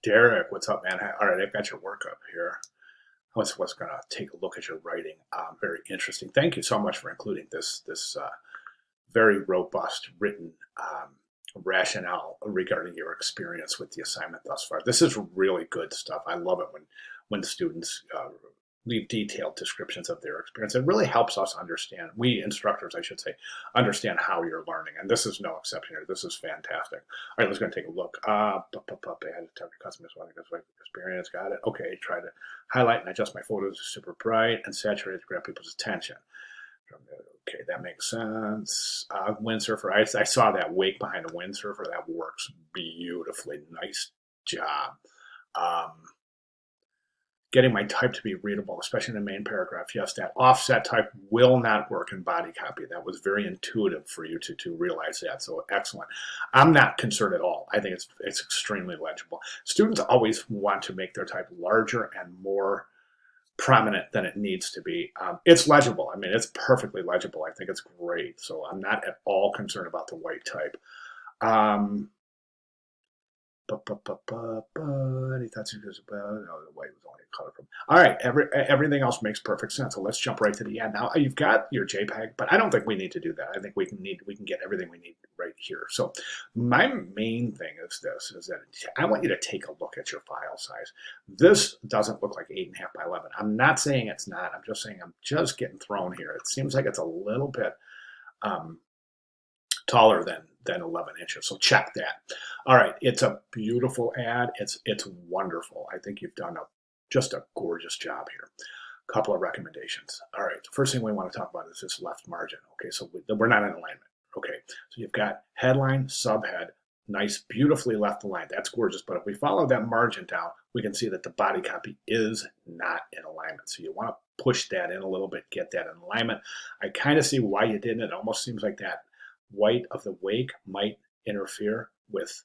Derek, what's up, man? All right, I've got your work up here. I was going to take a look at your writing. Very interesting. Thank you so much for including this very robust written rationale regarding your experience with the assignment thus far. This is really good stuff. I love it when students leave detailed descriptions of their experience. It really helps us understand, we instructors, I should say, understand how you're learning. And this is no exception here. This is fantastic. All right, let's go and take a look. Add to target customers experience. Got it. Okay, try to highlight and adjust my photos super bright and saturated to grab people's attention. Okay, that makes sense. Windsurfer, I saw that wake behind the windsurfer. That works beautifully. Nice job. Um, Getting my type to be readable, especially in the main paragraph. Yes, that offset type will not work in body copy. That was very intuitive for you to realize that. So excellent. I'm not concerned at all. I think it's extremely legible. Students always want to make their type larger and more prominent than it needs to be. It's legible. I mean, it's perfectly legible. I think it's great. So I'm not at all concerned about the white type. Any thoughts about? No, the white was only a color from. All right, everything else makes perfect sense. So let's jump right to the end. Now you've got your JPEG, but I don't think we need to do that. I think we can get everything we need right here. So my main thing is this: is that I want you to take a look at your file size. This doesn't look like 8.5 by 11. I'm not saying it's not. I'm just saying I'm just getting thrown here. It seems like it's a little bit taller than 11 inches. So check that. All right, it's a beautiful ad. It's wonderful. I think you've done just a gorgeous job here. A couple of recommendations. All right, the first thing we want to talk about is this left margin. Okay, so we're not in alignment. Okay, so you've got headline, subhead, nice, beautifully left aligned. That's gorgeous. But if we follow that margin down, we can see that the body copy is not in alignment. So you want to push that in a little bit, get that in alignment. I kind of see why you didn't. It almost seems like that white of the wake might interfere with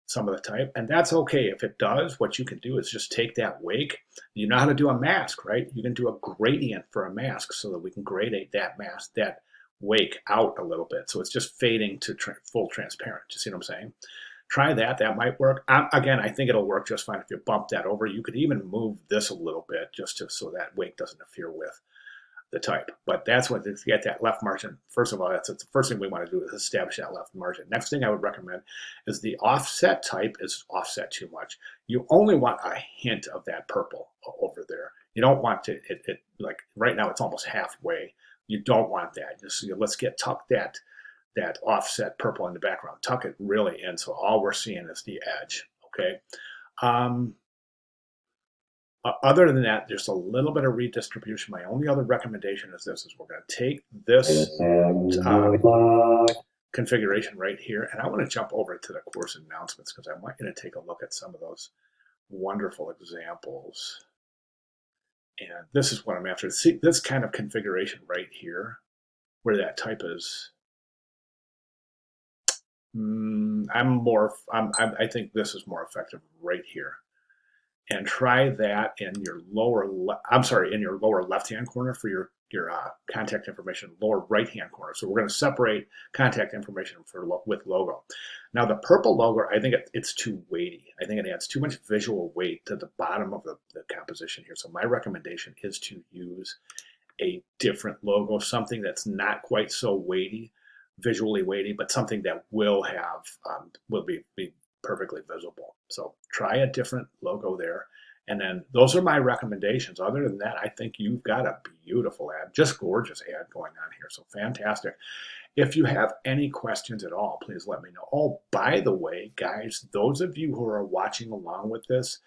some of the type, and that's okay. If it does, what you can do is just take that wake. You know how to do a mask, right? You can do a gradient for a mask so that we can gradate that mask, that wake out a little bit. So it's just fading to full transparent. You see what I'm saying? Try that. That might work. Again, I think it'll work just fine if you bump that over. You could even move this a little bit just so that wake doesn't interfere with the type. But that's what, to get that left margin, first of all, that's the first thing we want to do is establish that left margin. Next thing I would recommend is the offset type is offset too much. You only want a hint of that purple over there. You don't want to, like right now it's almost halfway. You don't want that. Just let's tuck that offset purple in the background. Tuck it really in so all we're seeing is the edge, okay? Other than that, there's a little bit of redistribution. My only other recommendation is this: is we're going to take this configuration right here, and I want to jump over to the course announcements because I want you to take a look at some of those wonderful examples. And this is what I'm after. See this kind of configuration right here, where that type is. I think this is more effective right here. And try that in your lower left-hand corner for your contact information, lower right-hand corner. So we're going to separate contact information with logo. Now the purple logo, I think it's too weighty. I think it adds too much visual weight to the bottom of the composition here. So my recommendation is to use a different logo, something that's not quite so weighty, visually weighty, but something that will be perfectly visible. So try a different logo there. And then those are my recommendations. Other than that, I think you've got a beautiful ad, just gorgeous ad going on here. So fantastic. If you have any questions at all, please let me know. Oh, by the way, guys, those of you who are watching along with this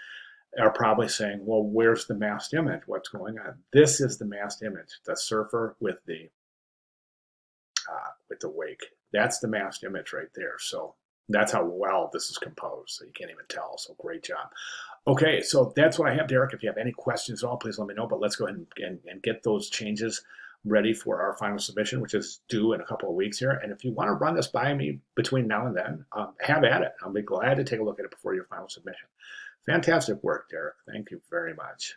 are probably saying, well, where's the masked image? What's going on? This is the masked image, the surfer with the wake. That's the masked image right there. So that's how well this is composed. So you can't even tell. So great job. Okay, so that's what I have, Derek. If you have any questions at all, please let me know. But let's go ahead and get those changes ready for our final submission, which is due in a couple of weeks here. And if you want to run this by me between now and then, have at it. I'll be glad to take a look at it before your final submission. Fantastic work, Derek. Thank you very much.